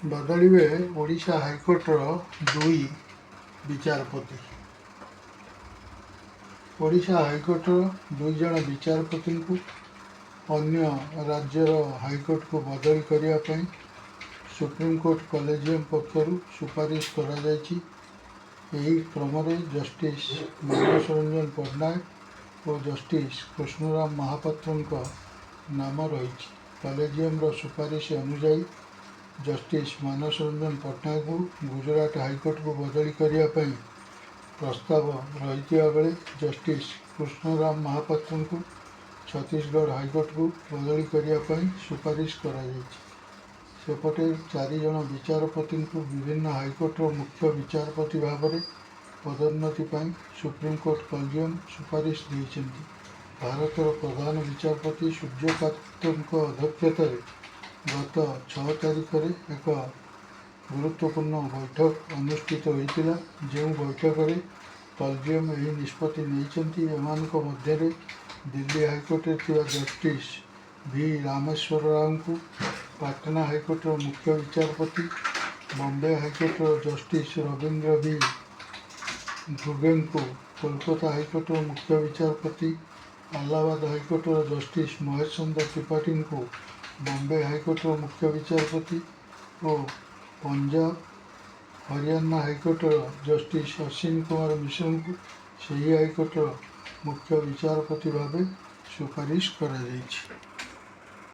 बदलिबे ओडिशा हाइकोर्टर दुई विचारपति। ओडिशा हाइकोर्टर दुई जन विचारपति को अन्य राज्यर हाइकोर्ट को बदली करने सुप्रीमकोर्ट कॉलेजियम पक्षर सुपारिश करा क्रम जस्टिस मानस रंजन पट्टनायक और जस्टिस कृष्णराम महापात्र नाम रही। कॉलेजियम सुपारिश अनुजाई जस्टिस मानस रंजन पट्टनायक को गुजरात हाइकोर्ट को बदली करने प्रस्ताव रही बेले जस्टिस कृष्णराम महापात्र को छत्तीसगढ़ हाइकोर्ट को बदली करने सुपारिश सेपटे 4 जन विचारपति को विभिन्न हाइकोर्टर मुख्य विचारपति भाव में पदोन्नति सुप्रीमकोर्ट कॉलेजियम सुपारिश देते। भारतर प्रधान विचारपति सूर्यकांत अध्यक्षता गत 6 तारिख में एक गुरुत्वपूर्ण बैठक अनुष्ठित होता जो बैठक में कॉलेजियम यह निष्पत्ति नहीं मध्य Delhi high court justice V Rameshwar Rao को पटना हाइकोर्ट मुख्य विचारपति, Bombay high court justice Ravindra V Ghuge को कोलकाता हाइकोर्ट मुख्य विचारपति, इलाहाबाद हाइकोर्ट जस्टिस महेश चंद्र त्रिपाठी को बॉम्बे हाइकोर्ट मुख्य विचारपति और पंजाब हरियाणा हाइकोर्ट जस्टिस अश्विनी कुमार मिश्र को सही हाइकोर्ट मुख्य विचारपति भाव सुपारिश करा।